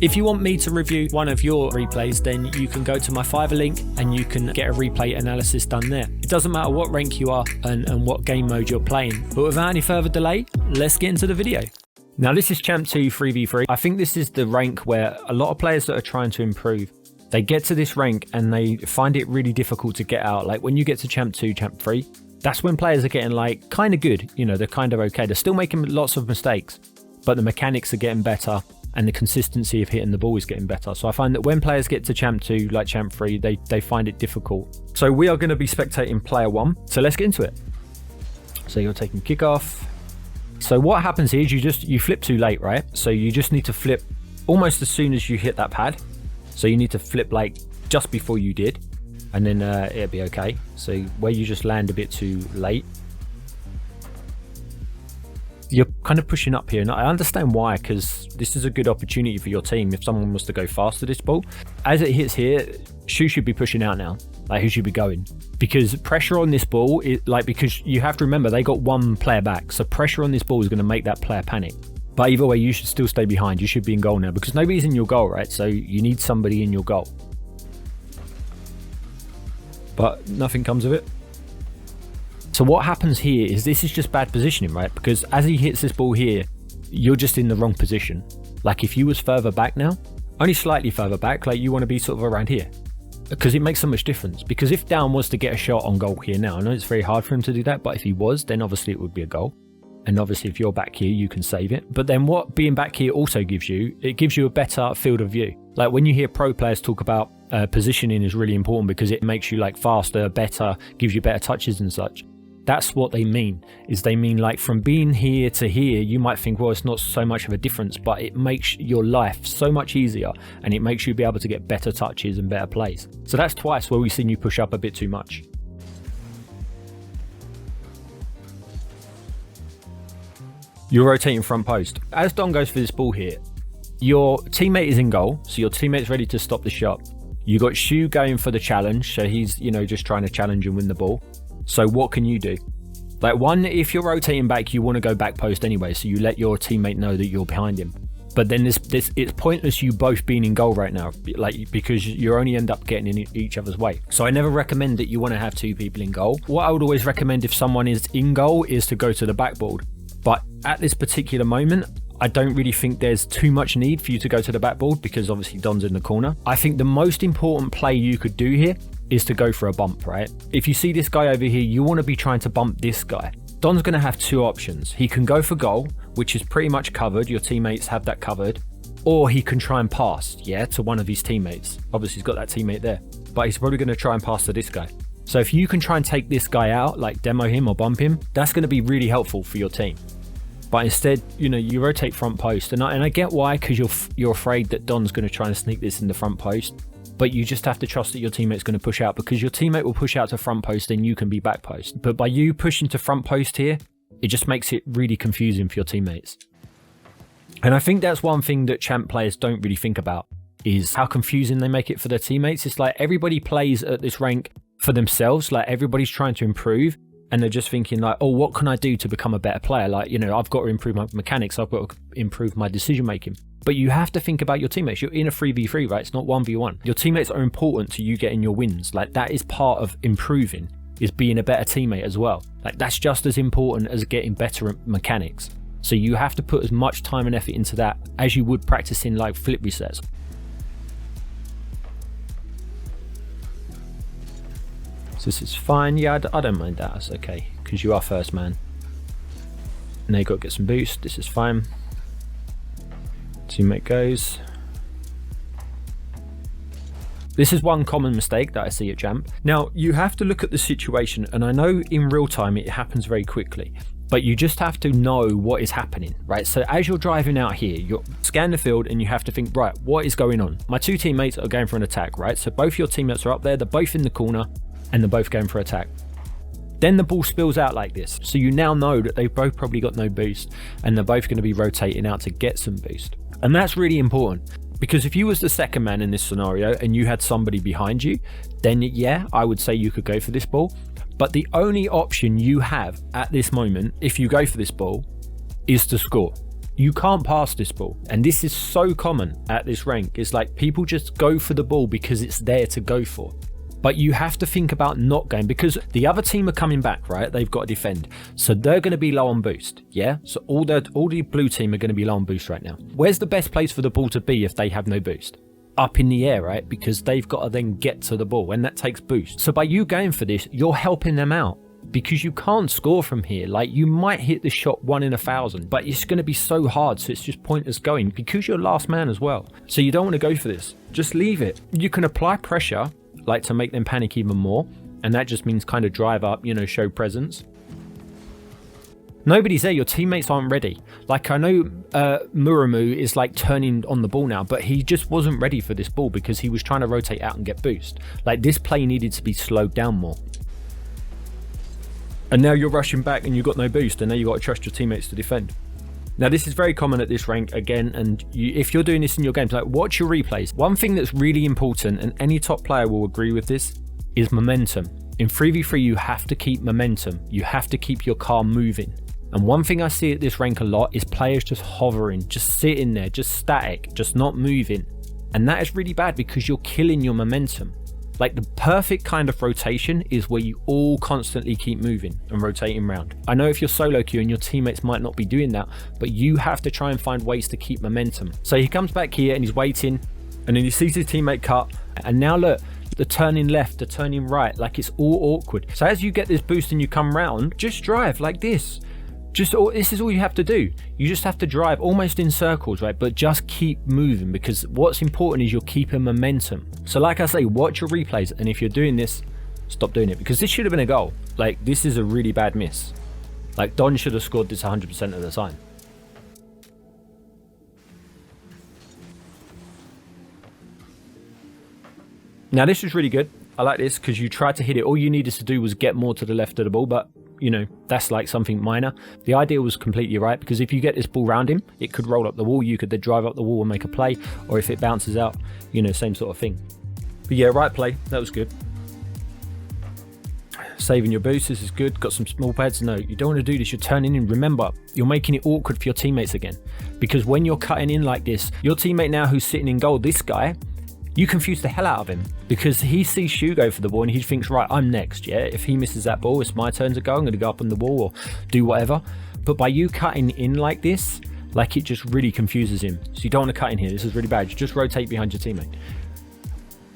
If you want me to review one of your replays, then you can go to my Fiverr link and you can get a replay analysis done there. It doesn't matter what rank you are and what game mode you're playing. But without any further delay, let's get into the video. Now this is Champ 2 3v3. I think this is the rank where a lot of players that are trying to improve, they get to this rank and they find it really difficult to get out. Like when you get to Champ 2, Champ 3, that's when players are getting like kind of good. You know, they're kind of okay. They're still making lots of mistakes, but the mechanics are getting better and the consistency of hitting the ball is getting better. So I find that when players get to Champ 2, like Champ 3, they find it difficult. So we are going to be spectating player 1. So let's get into it. So you're taking kickoff. So what happens here is you flip too late, right? So you just need to flip almost as soon as you hit that pad. So you need to flip like just before you did, and then it'll be okay. So where you just land a bit too late, you're kind of pushing up here. And I understand why, because this is a good opportunity for your team if someone was to go faster this ball. As it hits here, Shu should be pushing out now. Like, who should be going? Because pressure on this ball, because you have to remember they got one player back. So pressure on this ball is going to make that player panic. But either way, you should still stay behind. You should be in goal now because nobody's in your goal, right? So you need somebody in your goal. But nothing comes of it. So what happens here is this is just bad positioning, right? Because as he hits this ball here, you're just in the wrong position. Like if you was further back now, only slightly further back, like you want to be sort of around here. Because it makes so much difference. Because if Down was to get a shot on goal here now, I know it's very hard for him to do that, but if he was, then obviously it would be a goal. And obviously if you're back here, you can save it. But then what being back here also gives you, it gives you a better field of view. Like when you hear pro players talk about positioning is really important because it makes you like faster, better, gives you better touches and such. That's what they mean, is they mean like from being here to here, you might think, well, it's not so much of a difference, but it makes your life so much easier and it makes you be able to get better touches and better plays. So that's twice where we've seen you push up a bit too much. You're rotating front post. As Don goes for this ball here, your teammate is in goal, so your teammate's ready to stop the shot. You got Shu going for the challenge, so he's, just trying to challenge and win the ball. So what can you do? Like one, if you're rotating back, you want to go back post anyway, so you let your teammate know that you're behind him. But then it's pointless you both being in goal right now, like because you only end up getting in each other's way. So I never recommend that you want to have two people in goal. What I would always recommend if someone is in goal is to go to the backboard. But at this particular moment, I don't really think there's too much need for you to go to the backboard because obviously Don's in the corner. I think the most important play you could do here is to go for a bump, right? If you see this guy over here, you want to be trying to bump this guy. Don's going to have two options. He can go for goal, which is pretty much covered. Your teammates have that covered. Or he can try and pass, to one of his teammates. Obviously, he's got that teammate there. But he's probably going to try and pass to this guy. So if you can try and take this guy out, like demo him or bump him, that's going to be really helpful for your team. But instead, you rotate front post. And I get why, because you're afraid that Don's going to try and sneak this in the front post. But you just have to trust that your teammate's going to push out because your teammate will push out to front post and you can be back post. But by you pushing to front post here, it just makes it really confusing for your teammates. And I think that's one thing that champ players don't really think about is how confusing they make it for their teammates. It's like everybody plays at this rank for themselves. Like everybody's trying to improve and they're just thinking like, oh, what can I do to become a better player? Like, I've got to improve my mechanics. I've got to improve my decision making. But you have to think about your teammates. You're in a 3v3, right? It's not 1v1. Your teammates are important to you getting your wins. Like that is part of improving, is being a better teammate as well. Like that's just as important as getting better mechanics. So you have to put as much time and effort into that as you would practicing like flip resets. So this is fine. Yeah, I don't mind that. That's okay because you are first man. And they got to get some boost. This is fine. Teammate goes. This is one common mistake that I see at Champ. Now, you have to look at the situation, and I know in real time it happens very quickly, but you just have to know what is happening, right? So as you're driving out here, you scan the field and you have to think, right, what is going on? My two teammates are going for an attack, right? So both your teammates are up there, they're both in the corner, and they're both going for attack. Then the ball spills out like this. So you now know that they've both probably got no boost, and they're both going to be rotating out to get some boost. And that's really important because if you was the second man in this scenario and you had somebody behind you, then yeah, I would say you could go for this ball. But the only option you have at this moment, if you go for this ball, is to score. You can't pass this ball. And this is so common at this rank. It's like people just go for the ball because it's there to go for. But you have to think about not going, because the other team are coming back, right? They've got to defend. So they're going to be low on boost, yeah? So all the blue team are going to be low on boost right now. Where's the best place for the ball to be if they have no boost? Up in the air, right? Because they've got to then get to the ball, and that takes boost. So by you going for this, you're helping them out, because you can't score from here. Like, you might hit the shot 1 in 1,000, but it's going to be so hard, so it's just pointless going, because you're last man as well. So you don't want to go for this. Just leave it. You can apply pressure, like to make them panic even more, and that just means kind of drive up, you know, show presence. Nobody's there, your teammates aren't ready. Like, I know Muramu is like turning on the ball now, but he just wasn't ready for this ball because he was trying to rotate out and get boost. Like, this play needed to be slowed down more. And now you're rushing back and you've got no boost, and now you've got to trust your teammates to defend. Now, this is very common at this rank again, and if you're doing this in your games, like, watch your replays. One thing that's really important, and any top player will agree with this, is momentum. In 3v3, you have to keep momentum. You have to keep your car moving. And one thing I see at this rank a lot is players just hovering, just sitting there, just static, just not moving. And that is really bad because you're killing your momentum. Like, the perfect kind of rotation is where you all constantly keep moving and rotating around. I know if you're solo queue and your teammates might not be doing that, but you have to try and find ways to keep momentum. So he comes back here and he's waiting, and then he sees his teammate cut, and now look, the turning left, the turning right, like, it's all awkward. So as you get this boost and you come round, just drive like this. This is all you have to do. You just have to drive almost in circles, right? But just keep moving, because what's important is you're keeping momentum. So like I say, watch your replays, and if you're doing this, stop doing it, because this should have been a goal. Like, this is a really bad miss. Like, Don should have scored this 100% of the time. Now this is really good. I like this because you tried to hit it. All you needed to do was get more to the left of the ball, but you know, that's like something minor. The idea was completely right, because if you get this ball round him, it could roll up the wall. You could then drive up the wall and make a play, or if it bounces out, you know, same sort of thing. But yeah, right play. That was good. Saving your boost. This is good. Got some small pads. No, you don't want to do this. You're turning in. Remember, you're making it awkward for your teammates again, because when you're cutting in like this, your teammate now who's sitting in goal, this guy, you confuse the hell out of him, because he sees Shu go for the ball and he thinks, right, I'm next, yeah? If he misses that ball, it's my turn to go. I'm going to go up on the wall or do whatever. But by you cutting in like this, like, it just really confuses him. So you don't want to cut in here. This is really bad. You just rotate behind your teammate.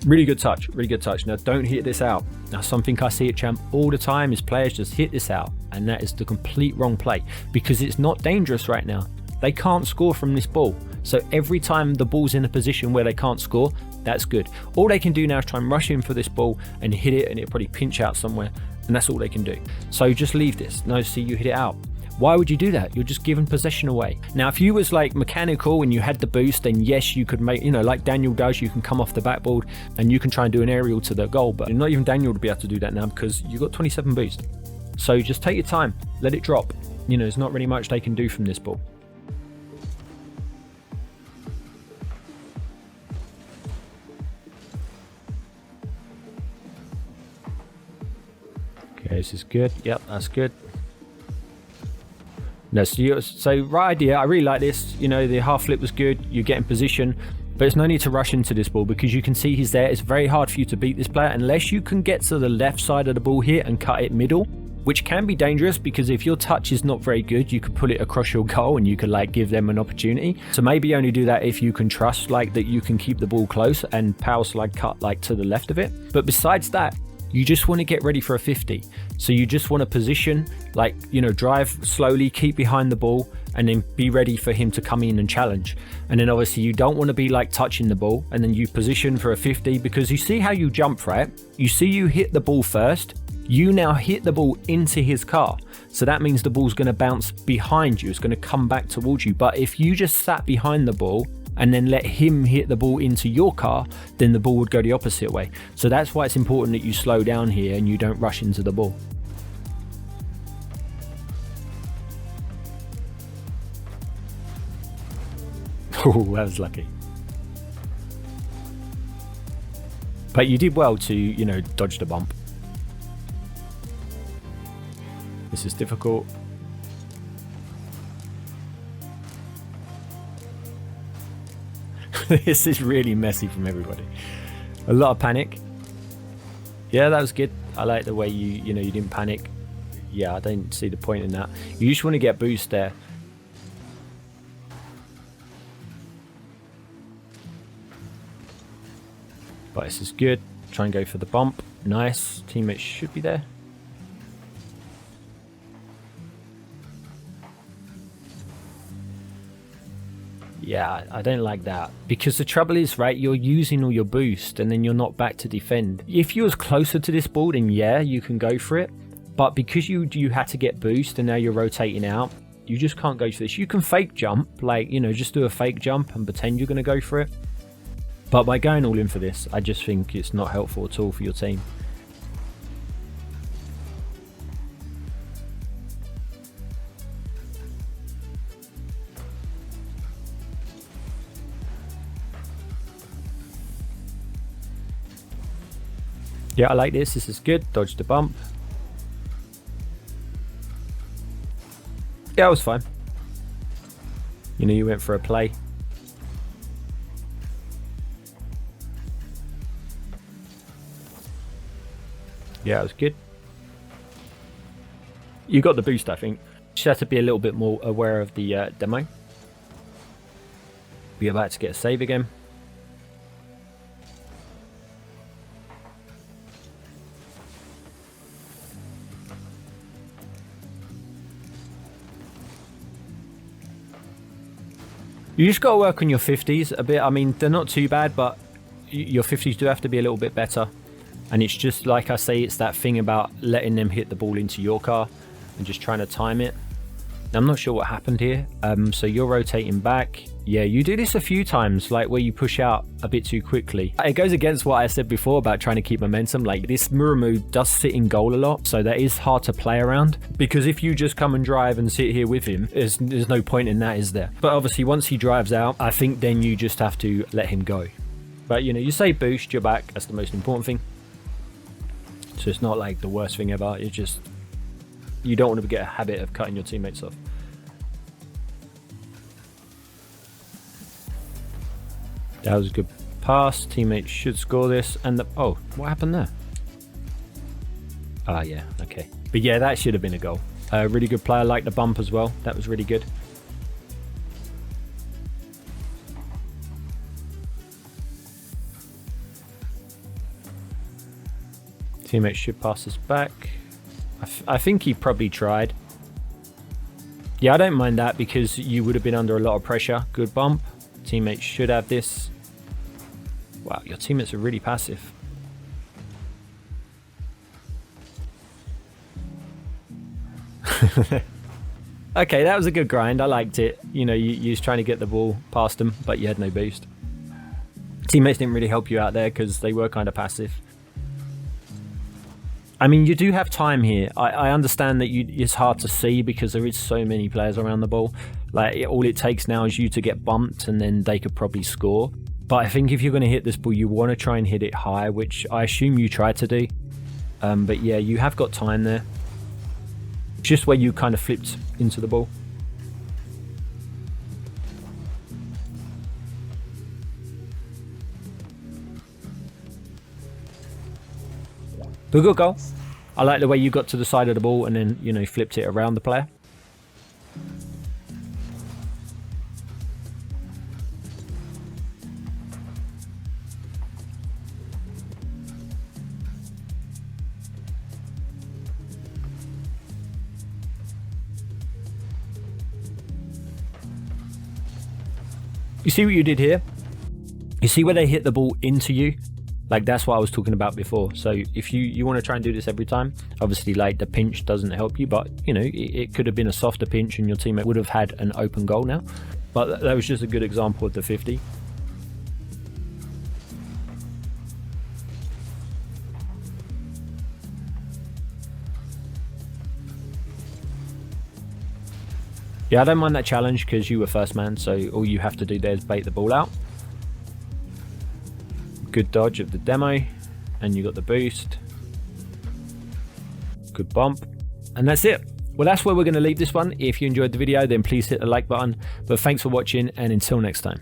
Really good touch, really good touch. Now, don't hit this out. Now, something I see at Champ all the time is players just hit this out, and that is the complete wrong play, because it's not dangerous right now. They can't score from this ball. So every time the ball's in a position where they can't score, that's good. All they can do now is try and rush in for this ball and hit it, and it'll probably pinch out somewhere, and that's all they can do. So just leave this. No, see, you hit it out. Why would you do that? You're just giving possession away. Now, if you was like mechanical and you had the boost, then yes, you could make, you know, like Daniel does, you can come off the backboard and you can try and do an aerial to the goal, but not even Daniel would be able to do that now because you've got 27 boost. So just take your time, let it drop. You know, there's not really much they can do from this ball. Okay, this is good. Yep, that's good. No, so right idea. I really like this. You know, the half flip was good. You get in position, but it's no need to rush into this ball because you can see he's there. It's very hard for you to beat this player unless you can get to the left side of the ball here and cut it middle, which can be dangerous because if your touch is not very good, you could pull it across your goal and you could like give them an opportunity. So maybe only do that if you can trust like that you can keep the ball close and power slide cut like to the left of it. But besides that, you just want to get ready for a 50. So you just want to position, like, you know, drive slowly, keep behind the ball, and then be ready for him to come in and challenge. And then obviously you don't want to be like touching the ball, and then you position for a 50 because you see how you jump, right? You see you hit the ball first, you now hit the ball into his car. So that means the ball's going to bounce behind you. It's going to come back towards you. But if you just sat behind the ball and then let him hit the ball into your car, then the ball would go the opposite way. So that's why it's important that you slow down here and you don't rush into the ball. Oh, that was lucky. But you did well to, you know, dodge the bump. This is difficult. This is really messy from everybody. A lot of panic. Yeah, that was good. I like the way you didn't panic. Yeah, I don't see the point in that. You just want to get boost there. But this is good. Try and go for the bump. Nice. Teammates should be there. Yeah, I don't like that. Because the trouble is, right, you're using all your boost and then you're not back to defend. If you was closer to this ball, then yeah, you can go for it. But because you had to get boost and now you're rotating out, you just can't go for this. You can fake jump, like, just do a fake jump and pretend you're going to go for it. But by going all in for this, I just think it's not helpful at all for your team. Yeah, I like this. This is good. Dodge the bump. Yeah, it was fine. You went for a play. Yeah, it was good. You got the boost, I think. Just have to be a little bit more aware of the demo. We're about to get a save again. You just got to work on your 50s a bit. I mean, they're not too bad, but your 50s do have to be a little bit better. And it's just like I say, it's that thing about letting them hit the ball into your car and just trying to time it. I'm not sure what happened here. So you're rotating back. Yeah, you do this a few times, like where you push out a bit too quickly. It goes against what I said before about trying to keep momentum. Like, this Muramu does sit in goal a lot, so that is hard to play around. Because if you just come and drive and sit here with him, there's no point in that, is there? But obviously, once he drives out, I think then you just have to let him go. But you say boost, you're back. That's the most important thing. So it's not like the worst thing ever. It's just, you don't want to get a habit of cutting your teammates off. That was a good pass. Teammates should score this. And oh, what happened there? Ah, yeah, okay. But yeah, that should have been a goal. Really good play. I like the bump as well. That was really good. Teammates should pass us back. I think he probably tried. Yeah, I don't mind that because you would have been under a lot of pressure. Good bump. Teammates should have this. Wow, your teammates are really passive. Okay, that was a good grind. I liked it. You was trying to get the ball past them, but you had no boost. Teammates didn't really help you out there because they were kind of passive. I mean, you do have time here. I understand that it's hard to see because there is so many players around the ball. Like, all it takes now is you to get bumped and then they could probably score. But I think if you're going to hit this ball, you want to try and hit it high, which I assume you tried to do. But yeah, you have got time there. Just where you kind of flipped into the ball. But good goal. I like the way you got to the side of the ball and then, flipped it around the player. You see what you did here? You see where they hit the ball into you? Like, that's what I was talking about before. So if you want to try and do this every time, obviously, like, the pinch doesn't help you, but it could have been a softer pinch and your teammate would have had an open goal now. But that was just a good example of the 50. Yeah, I don't mind that challenge because you were first man, so all you have to do there is bait the ball out. Good dodge of the demo, and you got the boost. Good bump, and that's it. Well, that's where we're going to leave this one. If you enjoyed the video, then please hit the like button. But thanks for watching, and until next time.